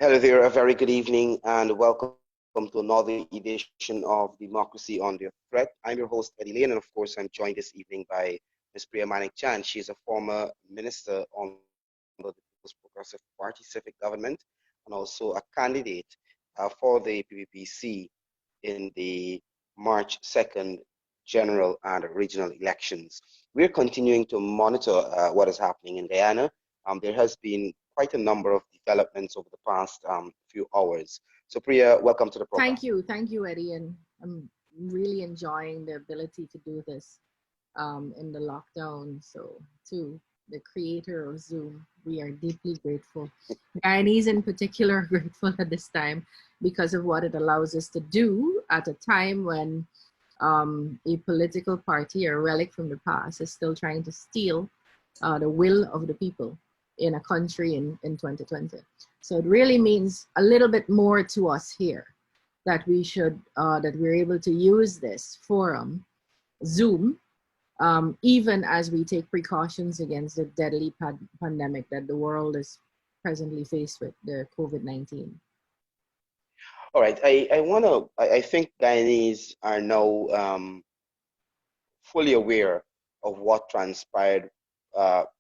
Hello there, a very good evening and welcome to another edition of Democracy Under Threat. I'm your host, Eddie Lane, and of course, I'm joined this evening by Ms. Priya Manik Chan. She is a former minister on the People's Progressive Party Civic Government and also a candidate for the PPPC in the March 2nd general and regional elections. We're continuing to monitor what is happening in Guyana. There has been quite a number of developments over the past few hours. So Priya, welcome to the program. Thank you, Eddie, and I'm really enjoying the ability to do this in the lockdown. So to the creator of Zoom, we are deeply grateful. Guyanese in particular are grateful at this time because of what it allows us to do at a time when a political party, a relic from the past, is still trying to steal the will of the people in a country in 2020. So it really means a little bit more to us here that we should, that we're able to use this forum, Zoom, even as we take precautions against the deadly pandemic that the world is presently faced with, the COVID-19. All right, I think Guyanese are now fully aware of what transpired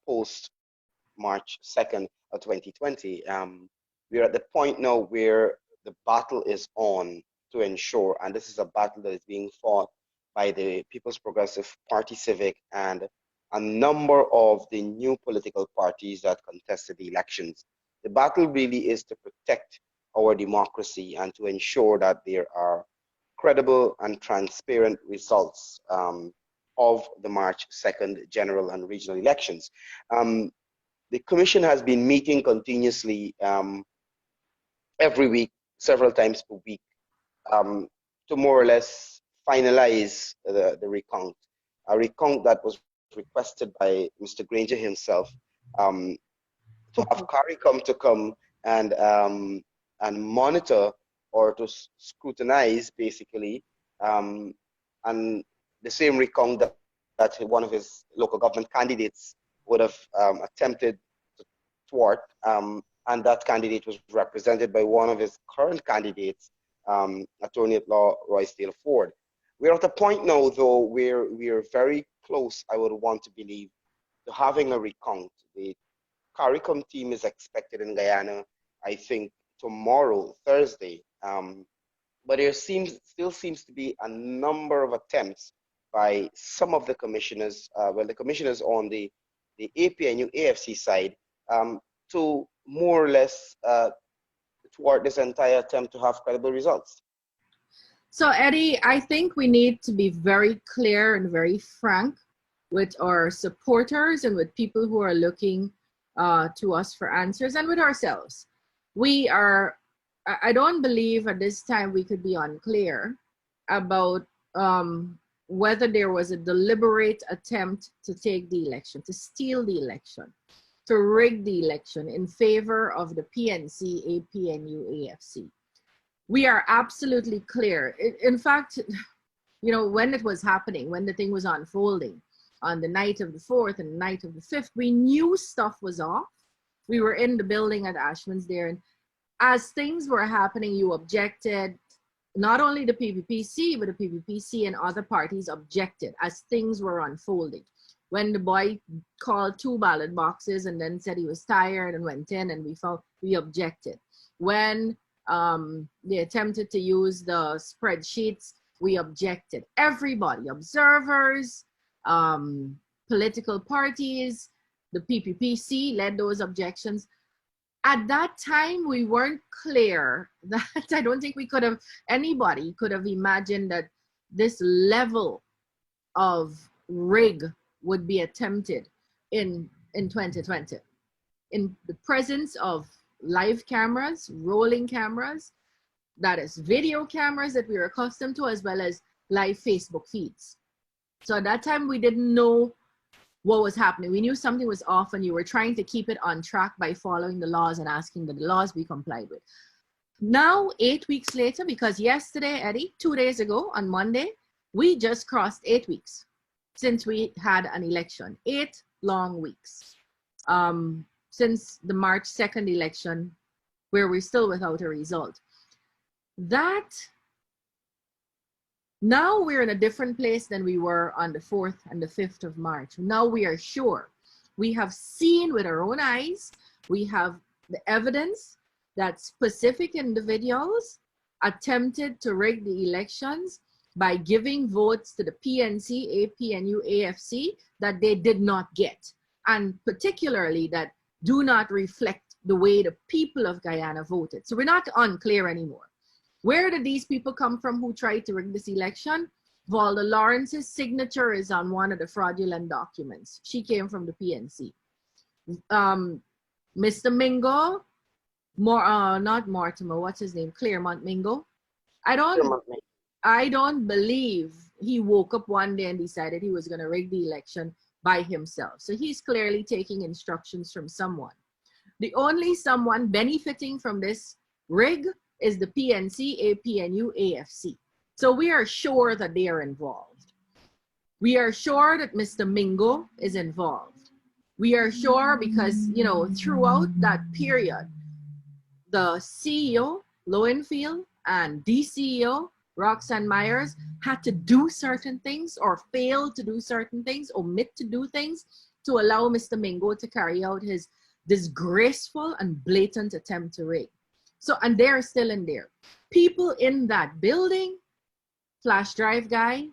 post March 2nd of 2020. We're at the point now where the battle is on to ensure, and this is a battle that is being fought by the People's Progressive Party Civic and a number of the new political parties that contested the elections. The battle really is to protect our democracy and to ensure that there are credible and transparent results of the March 2nd general and regional elections. The Commission has been meeting continuously every week, several times per week, to more or less finalize the recount. A recount that was requested by Mr. Granger himself to have CARICOM to come and monitor or to scrutinize, basically, and the same recount that one of his local government candidates would have attempted to thwart, and that candidate was represented by one of his current candidates, Attorney at Law Royce Dale Ford. We're at a point now, though, where we are very close, I would want to believe, to having a recount. The CARICOM team is expected in Guyana, I think, tomorrow, Thursday. But there still seems to be a number of attempts by some of the commissioners, the commissioners on the APNU AFC side, to more or less thwart this entire attempt to have credible results. So Eddie, I think we need to be very clear and very frank with our supporters and with people who are looking to us for answers, and with ourselves. I don't believe at this time we could be unclear about whether there was a deliberate attempt to take the election, to steal the election, to rig the election in favor of the PNC, APNU, AFC. We are absolutely clear. In fact, you know, when it was happening, when the thing was unfolding on the night of the 4th and the night of the 5th, we knew stuff was off. We were in the building at Ashman's there, and as things were happening, you objected. Not only the PPPC, but the PPPC and other parties objected as things were unfolding. When the boy called 2 ballot boxes and then said he was tired and went in, and we objected. When they attempted to use the spreadsheets, we objected. Everybody, observers, political parties, the PPPC led those objections. At that time, we weren't clear that I don't think anybody could have imagined that this level of rig would be attempted in 2020. In the presence of live cameras, rolling cameras, that is video cameras that we are accustomed to, as well as live Facebook feeds. So at that time, we didn't know what was happening. We knew something was off, and you were trying to keep it on track by following the laws and asking that the laws be complied with. Now, 8 weeks later, because yesterday, Eddie, 2 days ago on Monday, we just crossed 8 weeks since we had an election. 8 long weeks. Since the March 2nd election where we're still without a result. That now we're in a different place than we were on the 4th and the 5th of March. Now we are sure. We have seen with our own eyes, we have the evidence that specific individuals attempted to rig the elections by giving votes to the PNC, APNU, AFC that they did not get, and particularly that do not reflect the way the people of Guyana voted. So we're not unclear anymore. Where did these people come from who tried to rig this election? Valda Lawrence's signature is on one of the fraudulent documents. She came from the PNC. Mr. Mingo, not Mortimer, what's his name? Claremont Mingo. I don't believe he woke up one day and decided he was going to rig the election by himself. So he's clearly taking instructions from someone. The only someone benefiting from this rig is the PNC, APNU, AFC. So we are sure that they are involved. We are sure that Mr. Mingo is involved. We are sure because, you know, throughout that period, the CEO, Lowenfield, and DCEO, Roxanne Myers, had to do certain things or fail to do certain things, omit to do things to allow Mr. Mingo to carry out his disgraceful and blatant attempt to rig. So, and they're still in there. People in that building, flash drive guy,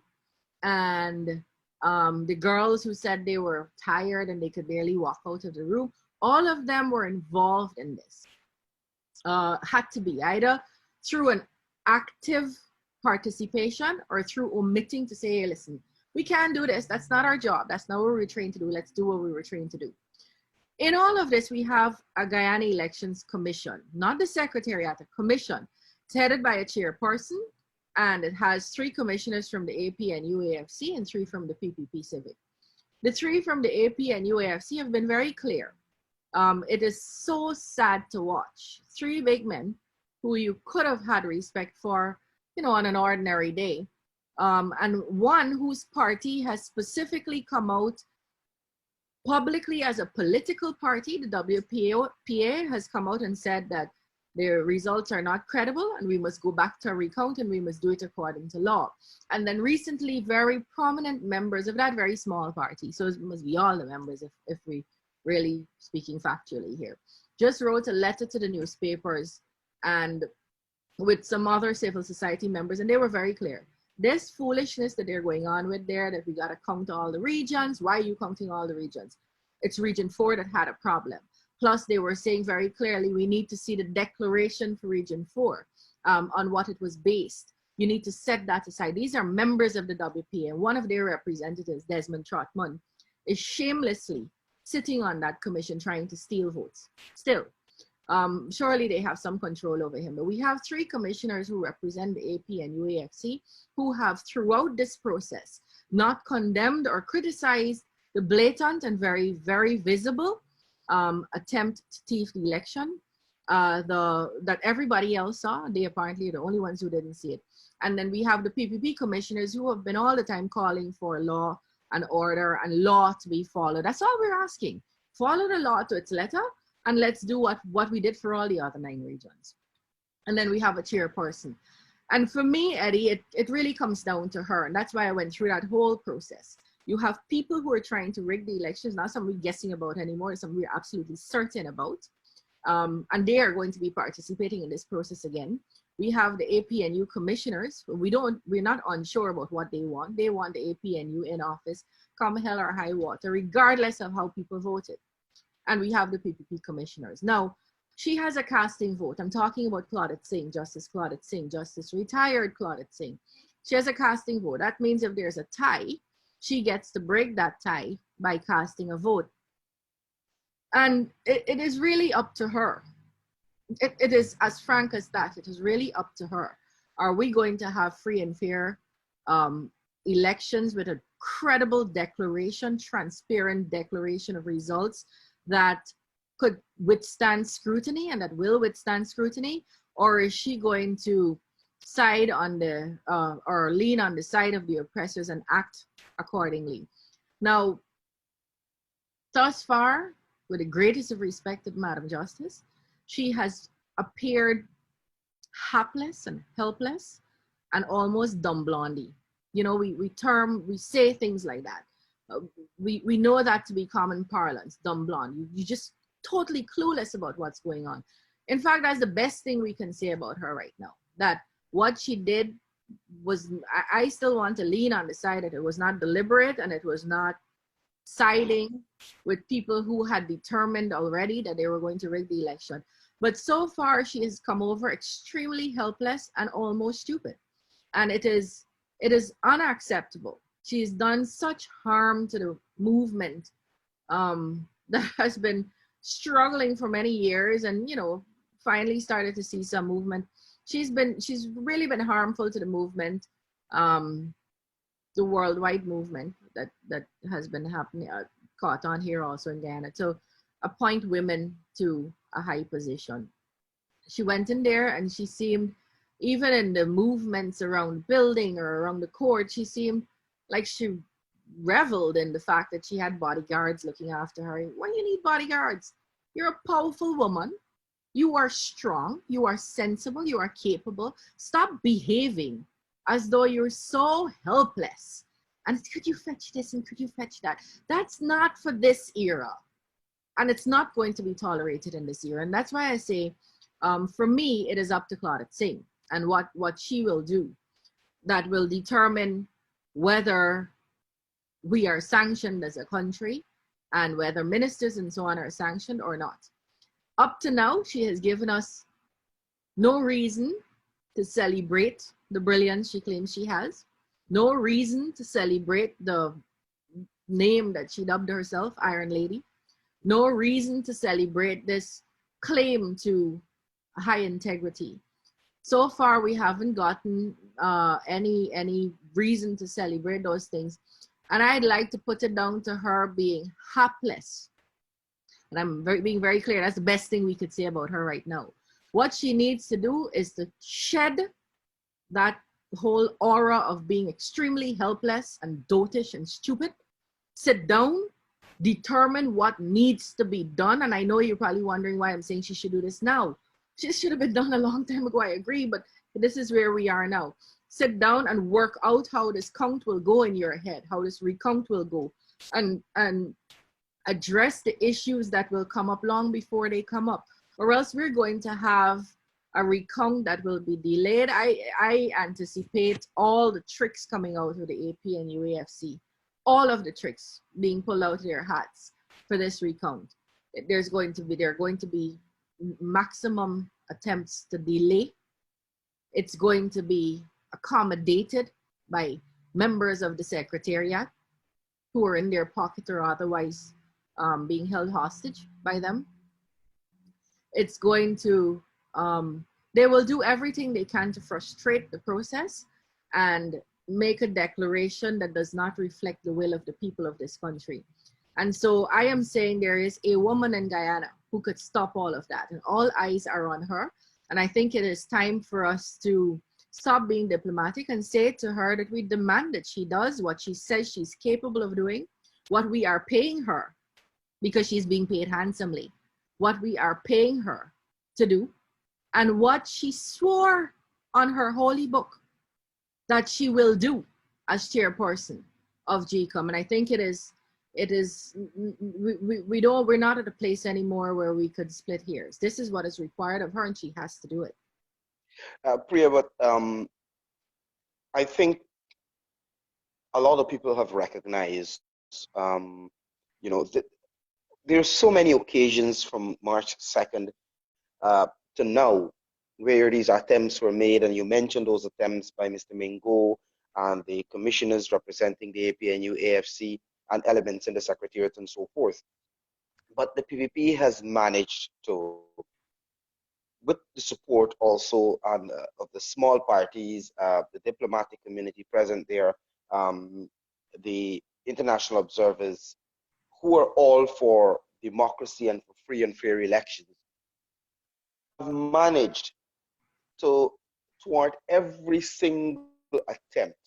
and the girls who said they were tired and they could barely walk out of the room, all of them were involved in this. Had to be either through an active participation or through omitting to say, hey, listen, we can't do this. That's not our job. That's not what we were trained to do. Let's do what we were trained to do. In all of this, we have a Guyana Elections Commission, not the Secretariat, a commission. It's headed by a chairperson, and it has 3 commissioners from the APNU AFC and 3 from the PPP Civic. The 3 from the APNU AFC have been very clear. It is so sad to watch 3 big men who you could have had respect for, you know, on an ordinary day, and one whose party has specifically come out publicly as a political party. The WPA has come out and said that their results are not credible and we must go back to a recount and we must do it according to law. And then recently, very prominent members of that very small party, so it must be all the members if we really speaking factually here, just wrote a letter to the newspapers and with some other civil society members, and they were very clear. This foolishness that they're going on with there, that we got to count all the regions. Why are you counting all the regions? It's Region 4 that had a problem. Plus, they were saying very clearly, we need to see the declaration for Region 4 on what it was based. You need to set that aside. These are members of the WPA, and one of their representatives, Desmond Trotman, is shamelessly sitting on that commission trying to steal votes. Still, surely they have some control over him. But we have 3 commissioners who represent the AP and UAFC who have throughout this process not condemned or criticized the blatant and very, very visible attempt to thief the election that everybody else saw. They apparently are the only ones who didn't see it. And then we have the PPP commissioners who have been all the time calling for law and order and law to be followed. That's all we're asking. Follow the law to its letter, and let's do what we did for all the other 9 regions. And then we have a chairperson. And for me, Eddie, it really comes down to her. And that's why I went through that whole process. You have people who are trying to rig the elections, not something we're guessing about anymore, it's something we're absolutely certain about. And they are going to be participating in this process again. We have the APNU commissioners. We're not unsure about what they want. They want the APNU in office, come hell or high water, regardless of how people voted. And we have the PPP commissioners. Now, she has a casting vote. I'm talking about Claudette Singh, Justice Claudette Singh, Justice retired Claudette Singh. She has a casting vote. That means if there's a tie, she gets to break that tie by casting a vote. And it is really up to her. It is as frank as that. It is really up to her. Are we going to have free and fair elections with a credible declaration, transparent declaration of results that could withstand scrutiny and that will withstand scrutiny? Or is she going to side on the, or lean on the side of the oppressors and act accordingly? Now, thus far, with the greatest of respect to Madam Justice, she has appeared hapless and helpless and almost dumb blondie. You know, we say things like that. We know that to be common parlance, dumb blonde. You just totally clueless about what's going on. In fact, that's the best thing we can say about her right now. That what she did was, I still want to lean on the side that it was not deliberate and it was not siding with people who had determined already that they were going to rig the election. But so far, she has come over extremely helpless and almost stupid. And it is unacceptable. She's done such harm to the movement that has been struggling for many years, and finally started to see some movement. She's really been harmful to the movement, the worldwide movement that has been happening, caught on here also in Guyana, to appoint women to a high position. She went in there and she seemed, even in the movements around the building or around the court, she seemed like she reveled in the fact that she had bodyguards looking after her. Why do you need bodyguards? You're a powerful woman. You are strong. You are sensible. You are capable. Stop behaving as though you're so helpless. And could you fetch this and could you fetch that? That's not for this era. And it's not going to be tolerated in this era. And that's why I say, for me, it is up to Claudette Singh and what she will do that will determine whether we are sanctioned as a country and whether ministers and so on are sanctioned or not. Up to now, she has given us no reason to celebrate the brilliance she claims she has, no reason to celebrate the name that she dubbed herself, Iron Lady, no reason to celebrate this claim to high integrity. So far, we haven't gotten any reason to celebrate those things. And I'd like to put it down to her being hapless. And I'm being very clear, that's the best thing we could say about her right now. What she needs to do is to shed that whole aura of being extremely helpless and dotish and stupid. Sit down, determine what needs to be done. And I know you're probably wondering why I'm saying she should do this now. This should have been done a long time ago, I agree, but this is where we are now. Sit down and work out how this count will go in your head, how this recount will go, and address the issues that will come up long before they come up. Or else we're going to have a recount that will be delayed. I anticipate all the tricks coming out of the AP and UAFC, all of the tricks being pulled out of their hats for this recount. There are going to be maximum attempts to delay. It's going to be accommodated by members of the Secretariat who are in their pocket or otherwise being held hostage by them. It's going to, they will do everything they can to frustrate the process and make a declaration that does not reflect the will of the people of this country. And so I am saying there is a woman in Guyana who could stop all of that, and all eyes are on her. And I think it is time for us to stop being diplomatic and say to her that we demand that she does what she says she's capable of doing, what we are paying her, because she's being paid handsomely, what we are paying her to do, and what she swore on her holy book that she will do as chairperson of GECOM. And I think we're not at a place anymore where we could split hairs. This is what is required of her, and she has to do it. Priya, but I think a lot of people have recognized, there's so many occasions from March 2nd to now where these attempts were made, and you mentioned those attempts by Mr. Mingo and the commissioners representing the APNU, AFC, and elements in the Secretariat and so forth. But the PPP has managed to, with the support also of the small parties, the diplomatic community present there, the international observers, who are all for democracy and for free and fair elections, have managed to thwart every single attempt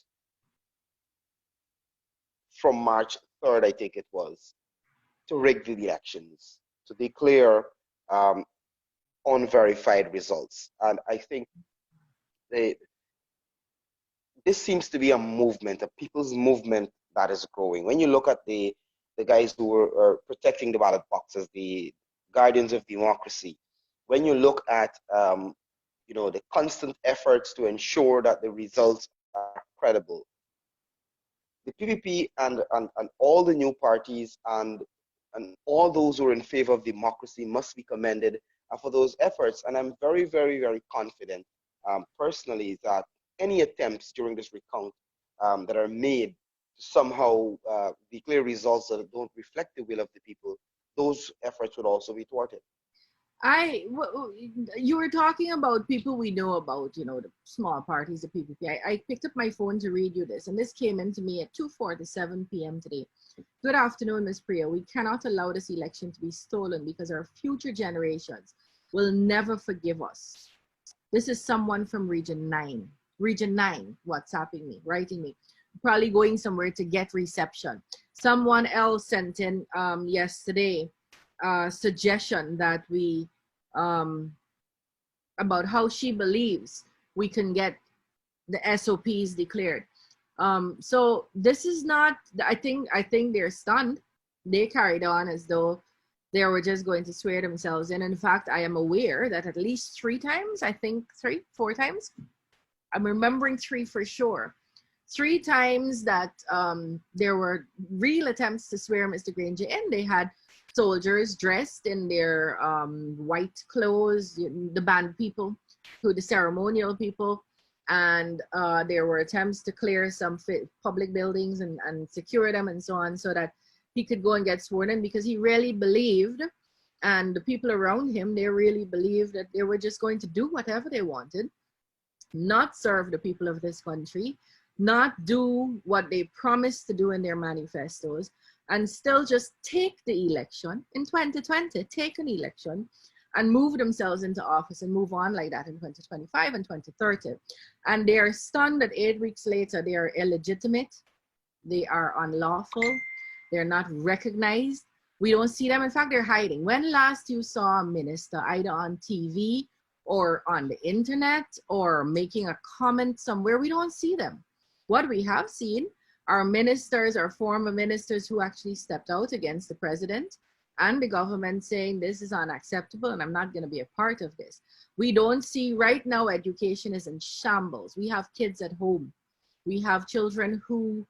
from March 3rd, I think it was, to rig the elections, to declare unverified results. And I think they, this seems to be a movement, a people's movement that is growing. When you look at the guys who are protecting the ballot boxes, the guardians of democracy, when you look at the constant efforts to ensure that the results are credible, the PPP and all the new parties and all those who are in favor of democracy must be commended for those efforts. And I'm very, very, very confident personally that any attempts during this recount that are made to somehow declare results that don't reflect the will of the people, those efforts would also be thwarted. You were talking about people we know about, the small parties, the PPP. I picked up my phone to read you this, and this came into me at 2:47 p.m. today. Good afternoon, Ms. Priya. We cannot allow this election to be stolen because our future generations will never forgive us. This is someone from Region 9. Region 9, WhatsApping me, writing me. Probably going somewhere to get reception. Someone else sent in yesterday suggestion that we about how she believes we can get the SOPs declared. So this is not, I think they're stunned. They carried on as though they were just going to swear themselves in. In fact, I am aware that at least 3 times, I think 4 times, I'm remembering 3 for sure. 3 times that there were real attempts to swear Mr. Granger in. They had soldiers dressed in their white clothes, the band people, who the ceremonial people, and there were attempts to clear some public buildings and secure them and so on, so that he could go and get sworn in, because he really believed, and the people around him, they really believed that they were just going to do whatever they wanted, not serve the people of this country, not do what they promised to do in their manifestos, and still just take the election in 2020, take an election and move themselves into office and move on like that in 2025 and 2030. And they are stunned that 8 weeks later, they are illegitimate, they are unlawful, they're not recognized. We don't see them. In fact, they're hiding. When last you saw a minister either on TV or on the internet or making a comment somewhere? We don't see them. What we have seen are ministers or former ministers who actually stepped out against the president and the government, saying this is unacceptable and I'm not going to be a part of this. We don't see right now, education is in shambles. We have kids at home. We have children who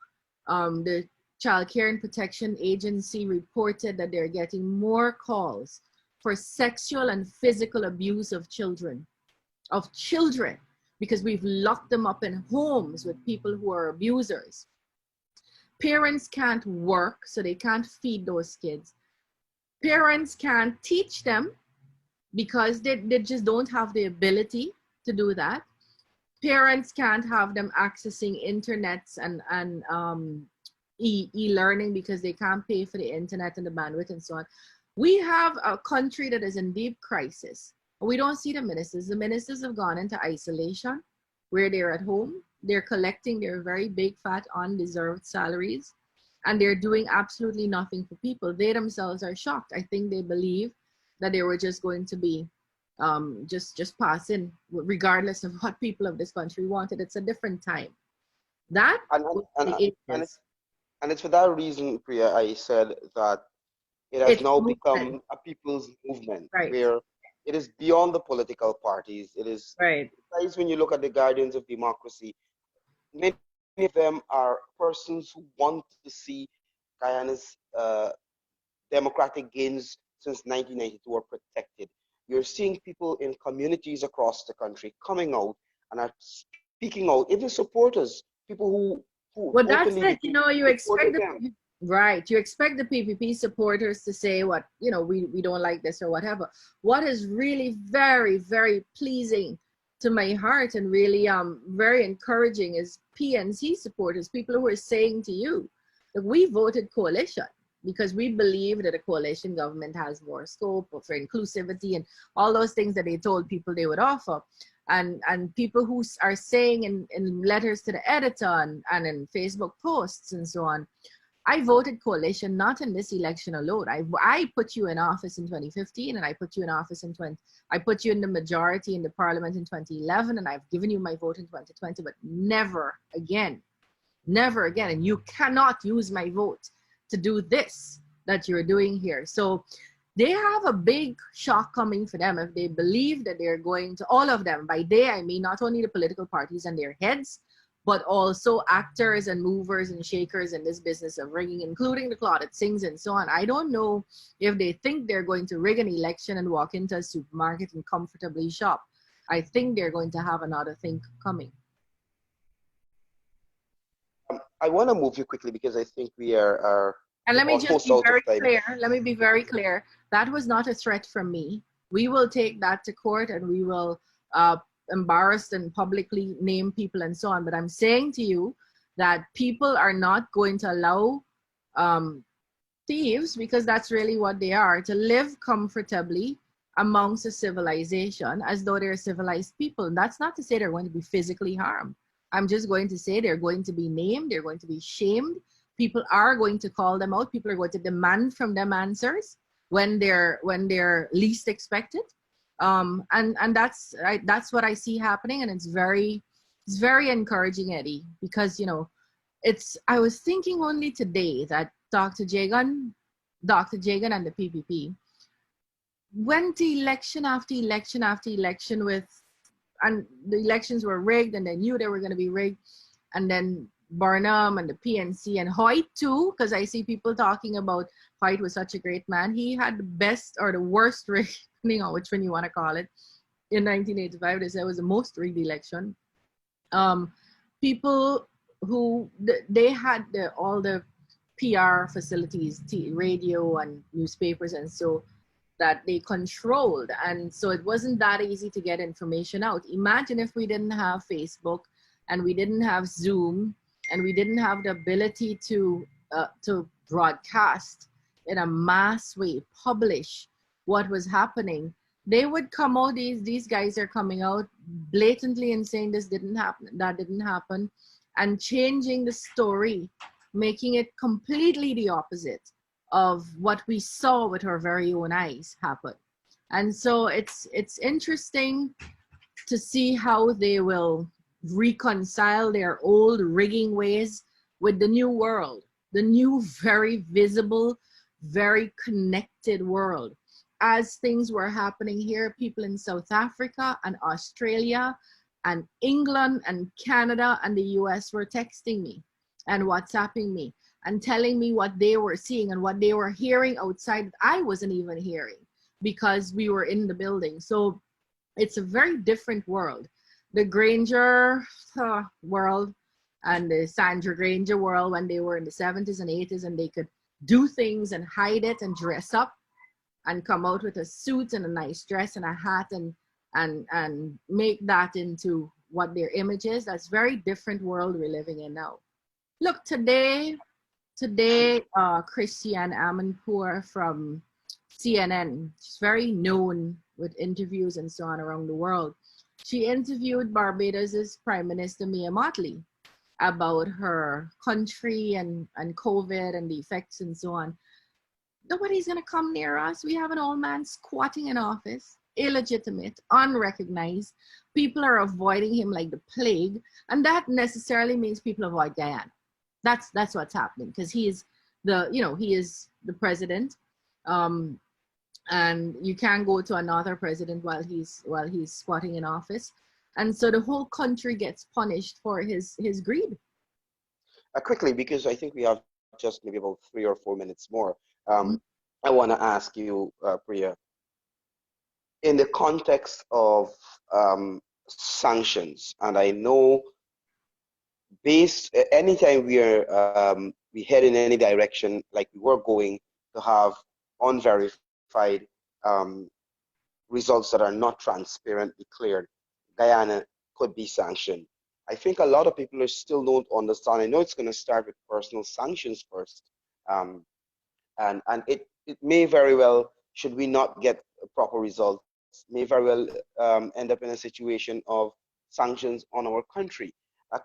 the Child Care and Protection Agency reported that they're getting more calls for sexual and physical abuse of children, because we've locked them up in homes with people who are abusers. Parents can't work, so they can't feed those kids. Parents can't teach them because they just don't have the ability to do that. Parents can't have them accessing internets and e-learning because they can't pay for the internet and the bandwidth and so on. We have a country that is in deep crisis. We don't see the ministers. The ministers have gone into isolation where they're at home. They're collecting their very big, fat, undeserved salaries, and they're doing absolutely nothing for people. They themselves are shocked. I think they believe that they were just going to be just passing, regardless of what people of this country wanted. It's a different time. That and it's for that reason, Priya, I said that it has now become a people's movement, right, where it is beyond the political parties. It is, right. Guys, when you look at the guardians of democracy, many of them are persons who want to see Guyana's democratic gains since 1992 are protected. You're seeing people in communities across the country coming out and are speaking out, even supporters, people who well, that's it. You expect you expect the PPP supporters to say what, we don't like this or whatever. What is really very, very pleasing to my heart and really very encouraging is PNC supporters, people who are saying to you that we voted coalition because we believe that a coalition government has more scope for inclusivity and all those things that they told people they would offer. And people who are saying in letters to the editor and in Facebook posts and so on, I voted coalition, not in this election alone. I put you in office in 2015, and I put you in office in I put you in the majority in the parliament in 2011, and I've given you my vote in 2020, but never again, never again. And you cannot use my vote to do this that you're doing here. So they have a big shock coming for them if they believe that they're going to, all of them, by they, I mean not only the political parties and their heads, but also actors and movers and shakers in this business of rigging, including the Claudette Sings and so on. I don't know if they think they're going to rig an election and walk into a supermarket and comfortably shop. I think they're going to have another thing coming. I want to move you quickly because I think we are and let me just be very clear. Let me be very quickly. clear. That was not a threat from me. We will take that to court, and we will embarrass and publicly name people and so on. But I'm saying to you that people are not going to allow thieves, because that's really what they are, to live comfortably amongst a civilization as though they're civilized people. And that's not to say they're going to be physically harmed. I'm just going to say they're going to be named, they're going to be shamed. People are going to call them out. People are going to demand from them answers when they're least expected. And that's what I see happening, and it's very encouraging, Eddie, because I was thinking only today that Dr. Jagan and the PPP went to election after election after election and the elections were rigged, and they knew they were going to be rigged, and then Barnum and the PNC and Hoyt too, because I see people talking about Hoyt was such a great man. He had the best or the worst rigged, depending on which one you want to call it, in 1985. They said it was the most rigged election. People who they had all the PR facilities, radio and newspapers, and so that they controlled, and so it wasn't that easy to get information out. Imagine if we didn't have Facebook, and we didn't have Zoom, and we didn't have the ability to broadcast in a mass way, publish what was happening. They would come out, these guys are coming out blatantly and saying this didn't happen, that didn't happen, and changing the story, making it completely the opposite of what we saw with our very own eyes happen. And so it's interesting to see how they will reconcile their old rigging ways with the new world, the new, very visible, very connected world. As things were happening here, people in South Africa and Australia and England and Canada and the US were texting me and WhatsApping me and telling me what they were seeing and what they were hearing outside that I wasn't even hearing because we were in the building. So it's a very different world. The Granger world and the Sandra Granger world, when they were in the 70s and 80s and they could do things and hide it and dress up and come out with a suit and a nice dress and a hat and make that into what their image is. That's a very different world we're living in now. Look, today, Christiane Amanpour from CNN, she's very known with interviews and so on around the world. She interviewed Barbados's Prime Minister Mia Mottley about her country and COVID and the effects and so on. Nobody's gonna come near us. We have an old man squatting in office, illegitimate, unrecognized. People are avoiding him like the plague, and that necessarily means people avoid Guyana. That's what's happening, because he is the president, and you can't go to another president while he's squatting in office, and so the whole country gets punished for his greed. Quickly, because I think we have just maybe about 3 or 4 minutes more. I want to ask you, Priya, in the context of sanctions, and I know anytime we head in any direction, like we were going to have unverified results that are not transparent declared, Guyana could be sanctioned. I think a lot of people still don't understand. I know it's going to start with personal sanctions first, and it may very well, should we not get proper results, may very well end up in a situation of sanctions on our country.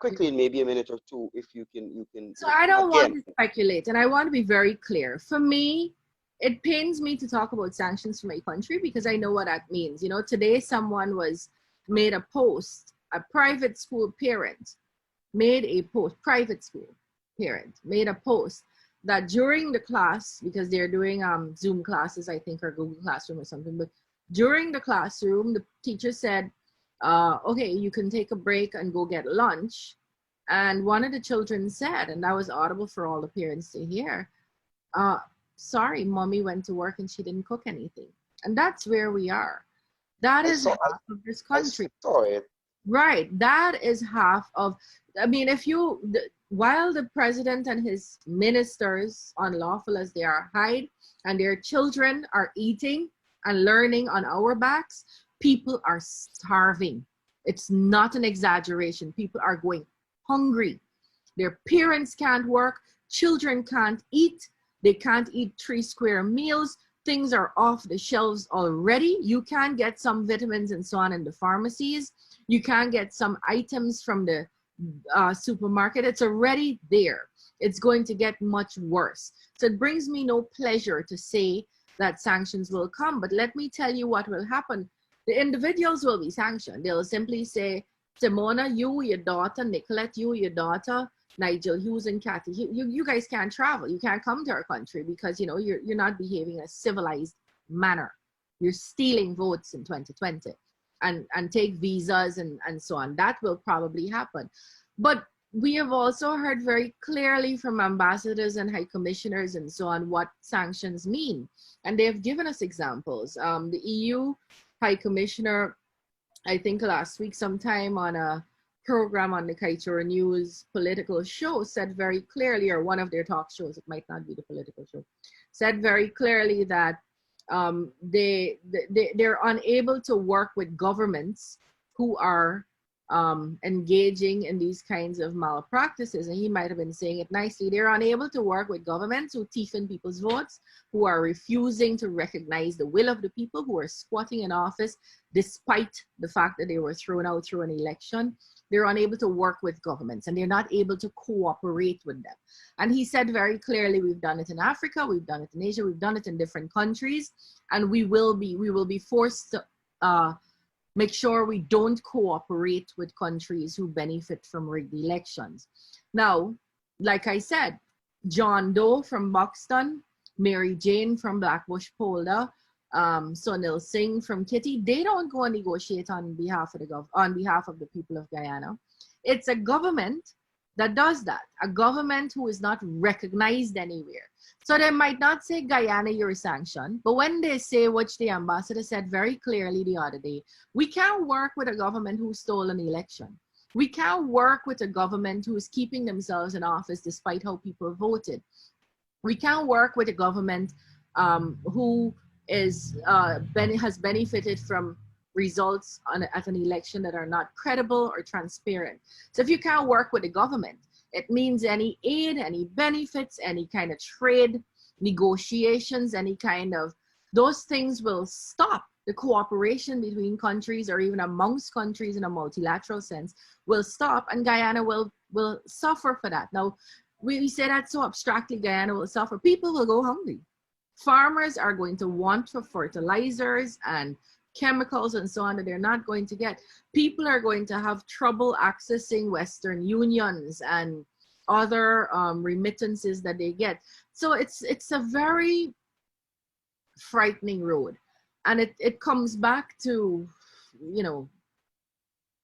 Quickly, in maybe a minute or two, if you can So I don't want again. to speculate, and I want to be very clear. For me, it pains me to talk about sanctions for my country because I know what that means. You know, today someone was made a post, a private school parent made a post, private school parent made a post that during the class, because they're doing Zoom classes, I think, or Google Classroom or something, but during the classroom, the teacher said, okay, you can take a break and go get lunch. And one of the children said, and that was audible for all the parents to hear, uh, sorry, mommy went to work and she didn't cook anything. And that's where we are. That I is saw half of this I country. saw it. Right. That is half of, I mean, while the president and his ministers, unlawful as they are, hide and their children are eating and learning on our backs, people are starving. It's not an exaggeration. People are going hungry. Their parents can't work. Children can't eat. They can't eat 3 square meals. Things are off the shelves already. You can get some vitamins and so on in the pharmacies. You can get some items from the supermarket. It's already there. It's going to get much worse. So it brings me no pleasure to say that sanctions will come. But let me tell you what will happen. The individuals will be sanctioned. They'll simply say, Simona, you, your daughter, Nicolette, you, your daughter, Nigel Hughes and Kathy, you guys can't travel. You can't come to our country because, you know, you're not behaving in a civilized manner. You're stealing votes in 2020 and take visas and so on. That will probably happen. But we have also heard very clearly from ambassadors and high commissioners and so on what sanctions mean. And they have given us examples. The EU High Commissioner, I think last week sometime on a program on the Kaieteur News political show, said very clearly, or one of their talk shows, it might not be the political show, said very clearly that they're unable to work with governments who are engaging in these kinds of malpractices. And he might have been saying it nicely. They're unable to work with governments who thief in people's votes, who are refusing to recognize the will of the people, who are squatting in office despite the fact that they were thrown out through an election. They're unable to work with governments and they're not able to cooperate with them. And he said very clearly, we've done it in Africa, we've done it in Asia, we've done it in different countries, and we will be forced to make sure we don't cooperate with countries who benefit from rigged elections. Now, like I said, John Doe from Buxton, Mary Jane from Blackbush Polder, Sunil Singh from Kitty, they don't go and negotiate on behalf of the people of Guyana. It's a government that does that, a government who is not recognized anywhere. So they might not say, Guyana, you're sanctioned, but when they say, which the ambassador said very clearly the other day, we can't work with a government who stole an election. We can't work with a government who is keeping themselves in office despite how people voted. We can't work with a government who has benefited from results at an election that are not credible or transparent. So if you can't work with the government, it means any aid, any benefits, any kind of trade negotiations, any kind of, those things will stop. The cooperation between countries or even amongst countries in a multilateral sense will stop, and Guyana will suffer for that. Now, we say that so abstractly, Guyana will suffer. People will go hungry. Farmers are going to want for fertilizers and chemicals and so on that they're not going to get. People are going to have trouble accessing Western unions and other remittances that they get. So it's a very frightening road. And it comes back to, you know,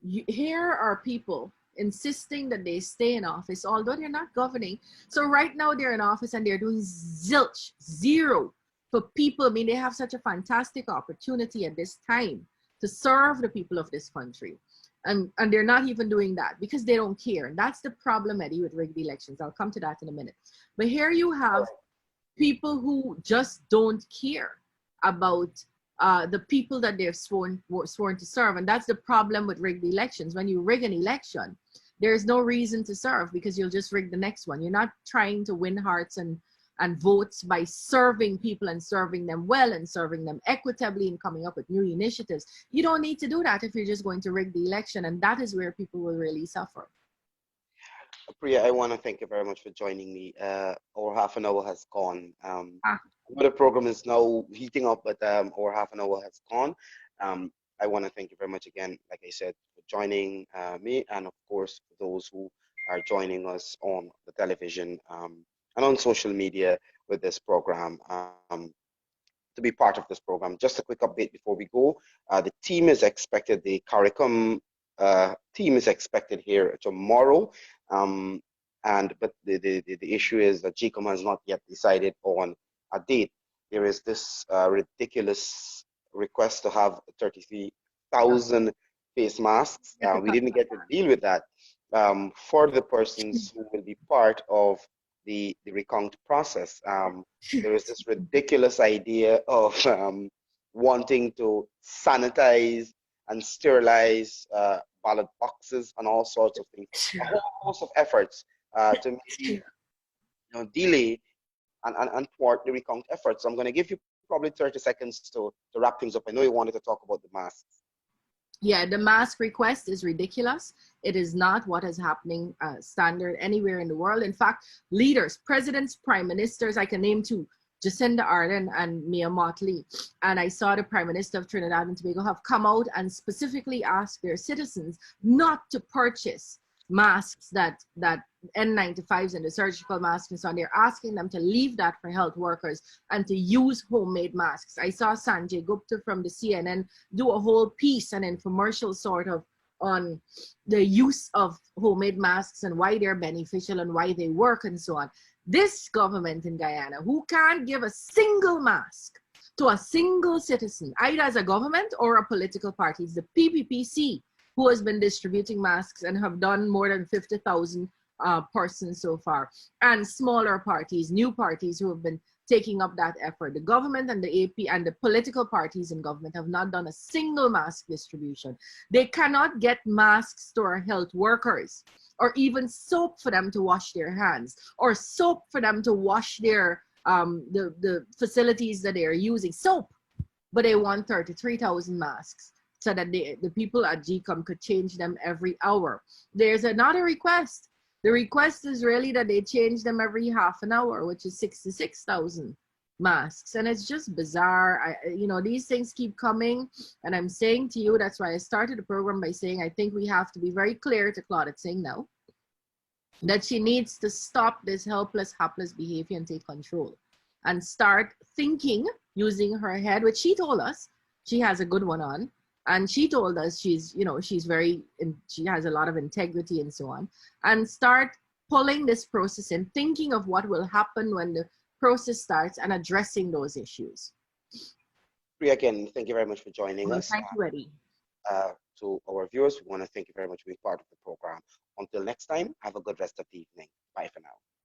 here are people insisting that they stay in office, although they're not governing. So right now they're in office and they're doing zilch, zero for people. I mean, they have such a fantastic opportunity at this time to serve the people of this country. And they're not even doing that because they don't care. And that's the problem, Eddie, with rigged elections. I'll come to that in a minute. But here you have people who just don't care about the people that they're sworn to serve. And that's the problem with rigged elections. When you rig an election, there's no reason to serve because you'll just rig the next one. You're not trying to win hearts and votes by serving people and serving them well and serving them equitably and coming up with new initiatives. You don't need to do that if you're just going to rig the election. And that is where people will really suffer. Priya, I want to thank you very much for joining me. Our half an hour has gone. Ah, The program is now heating up, but our half an hour has gone. Um, I want to thank you very much again, like I said, for joining me, and of course, for those who are joining us on the television and on social media with this program. To be part of this program. Just a quick update before we go. The team is expected, the CARICOM team is expected here tomorrow. Um, but the issue is that GCOM has not yet decided on a date. There is this ridiculous request to have 33,000 face masks. We didn't get to deal with that for the persons who will be part of the recount process. There is this ridiculous idea of wanting to sanitize and sterilize ballot boxes and all sorts of things. A whole host of efforts to maybe delay and thwart the recount efforts. So I'm going to give you probably 30 seconds to wrap things up. I know you wanted to talk about the masks. Yeah, the mask request is ridiculous. It is not what is happening standard anywhere in the world. In fact, leaders, presidents, prime ministers, I can name two, Jacinda Ardern and Mia Mottley. And I saw the Prime Minister of Trinidad and Tobago have come out and specifically asked their citizens not to purchase masks that N95s and the surgical masks and so on. They're asking them to leave that for health workers and to use homemade masks. I saw Sanjay Gupta from the CNN do a whole piece, an infomercial sort of, on the use of homemade masks and why they're beneficial and why they work and so on. This government in Guyana, who can't give a single mask to a single citizen, either as a government or a political party, it's the PPPC who has been distributing masks and have done more than 50,000 persons so far, and smaller parties, new parties who have been taking up that effort. The government and the AP and the political parties in government have not done a single mask distribution. They cannot get masks to our health workers, or even soap for them to wash their hands, or soap for them to wash their the facilities that they are using. Soap, but they want 33,000 masks so that the people at GCOM could change them every hour. There's another request. The request is really that they change them every half an hour, which is 66,000 masks. And it's just bizarre. These things keep coming. And I'm saying to you, that's why I started the program by saying, I think we have to be very clear to Claudette Singh now that she needs to stop this helpless, hapless behavior and take control and start thinking using her head, which she told us she has a good one on. And she told us she has a lot of integrity and so on, and start pulling this process in, thinking of what will happen when the process starts and addressing those issues. Priya, again, thank you very much for joining us. Thank you, Eddie. To our viewers, we want to thank you very much for being part of the program. Until next time, have a good rest of the evening. Bye for now.